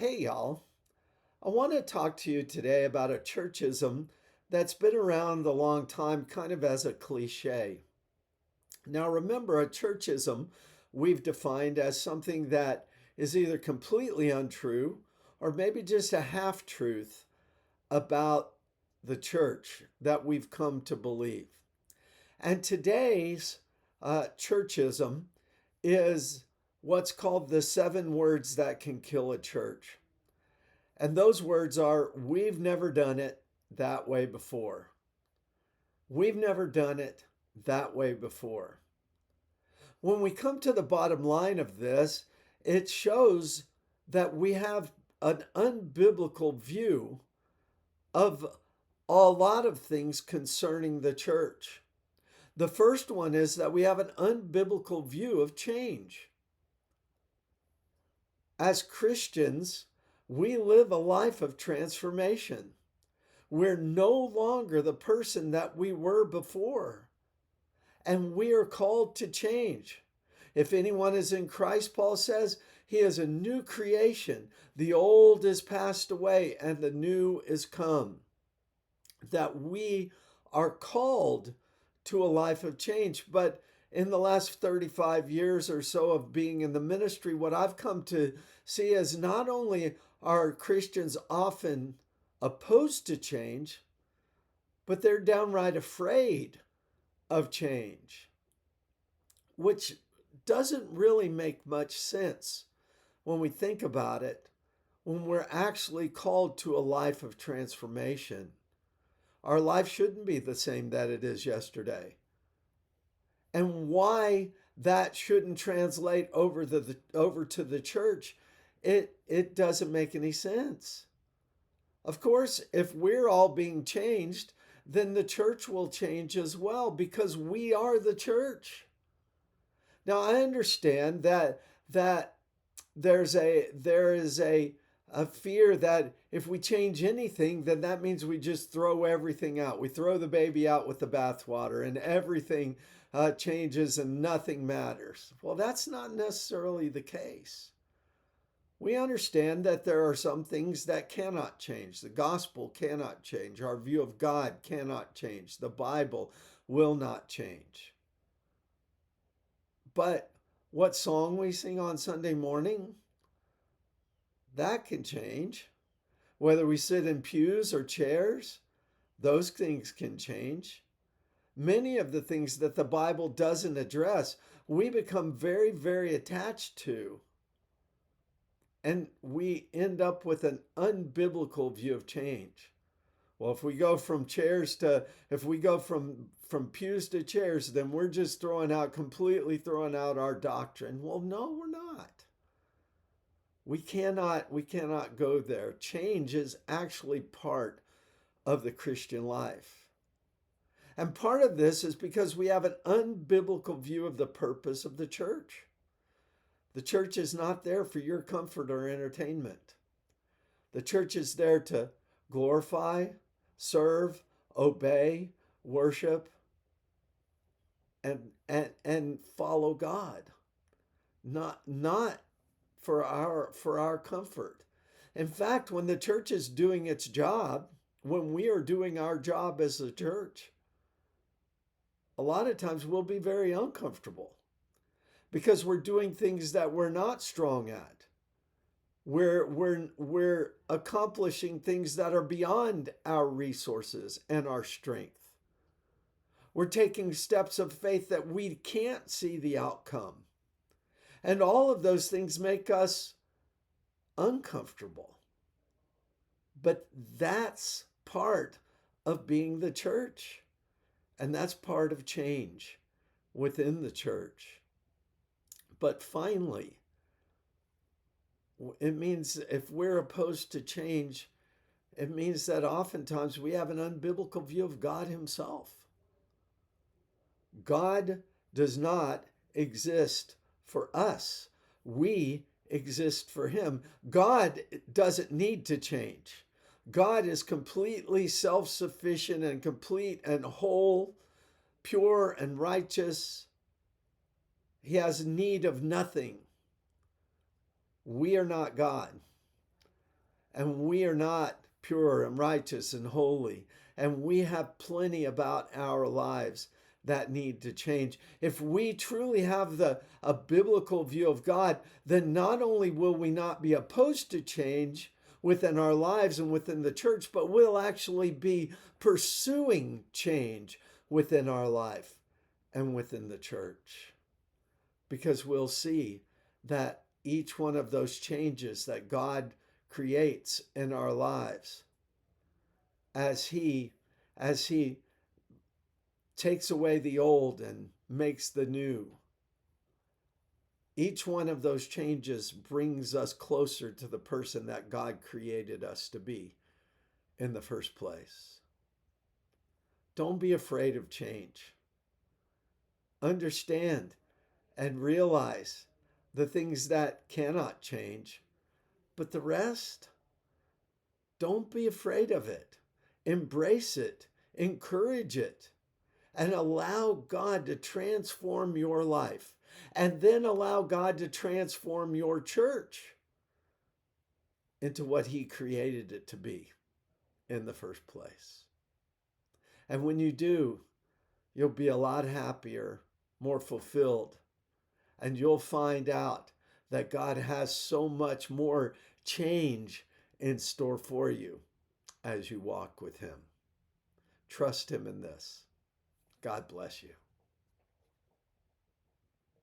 Hey, y'all. I want to talk to you today about a churchism that's been around a long time, kind of as a cliche. Now, remember, a churchism we've defined as something that is either completely untrue or maybe just a half truth about the church that we've come to believe. And today's churchism is what's called the 7 words that can kill a church. And those words are, we've never done it that way before. We've never done it that way before. When we come to the bottom line of this, it shows that we have an unbiblical view of a lot of things concerning the church. The first one is that we have an unbiblical view of change. As Christians, we live a life of transformation. We're no longer the person that we were before, and we are called to change. If anyone is in Christ, Paul says, he is a new creation. The old is passed away and the new is come. That we are called to a life of change. But in the last 35 years or so of being in the ministry, what I've come to see is not only are Christians often opposed to change, but they're downright afraid of change, which doesn't really make much sense when we think about it, when we're actually called to a life of transformation. Our life shouldn't be the same that it is yesterday. And why that shouldn't translate over to the church, it doesn't make any sense. Of course, if we're all being changed, then the church will change as well because we are the church. Now, I understand that there is a fear that if we change anything, then that means we just throw everything out. We throw the baby out with the bathwater and everything changes and nothing matters. Well, that's not necessarily the case. We understand that there are some things that cannot change. The gospel cannot change. Our view of God cannot change. The Bible will not change. But what song we sing on Sunday morning, that can change. Whether we sit in pews or chairs, those things can change. Many of the things that the Bible doesn't address, we become very, very attached to. And we end up with an unbiblical view of change. Well, if we go from pews to chairs, then we're just completely throwing out our doctrine. Well, no, we're not. We cannot go there. Change is actually part of the Christian life. And part of this is because we have an unbiblical view of the purpose of the church. The church is not there for your comfort or entertainment. The church is there to glorify, serve, obey, worship, and follow God. Not for our comfort. In fact, when the church is doing its job, when we are doing our job as a church, a lot of times we'll be very uncomfortable because we're doing things that we're not strong at. We're accomplishing things that are beyond our resources and our strength. We're taking steps of faith that we can't see the outcome. And all of those things make us uncomfortable. But that's part of being the church. And that's part of change within the church. But finally, it means if we're opposed to change, it means that oftentimes we have an unbiblical view of God Himself. God does not exist for us. We exist for Him. God doesn't need to change. God is completely self-sufficient and complete and whole, pure and righteous. He has need of nothing. We are not God. and we are not pure and righteous and holy, and we have plenty about our lives that need to change. If we truly have a biblical view of God, then not only will we not be opposed to change within our lives and within the church, but we'll actually be pursuing change within our life and within the church. Because we'll see that each one of those changes that God creates in our lives, as he takes away the old and makes the new, each one of those changes brings us closer to the person that God created us to be in the first place. Don't be afraid of change. Understand and realize the things that cannot change, but the rest, don't be afraid of it. Embrace it, encourage it, and allow God to transform your life. And then allow God to transform your church into what He created it to be in the first place. And when you do, you'll be a lot happier, more fulfilled, and you'll find out that God has so much more change in store for you as you walk with Him. Trust Him in this. God bless you.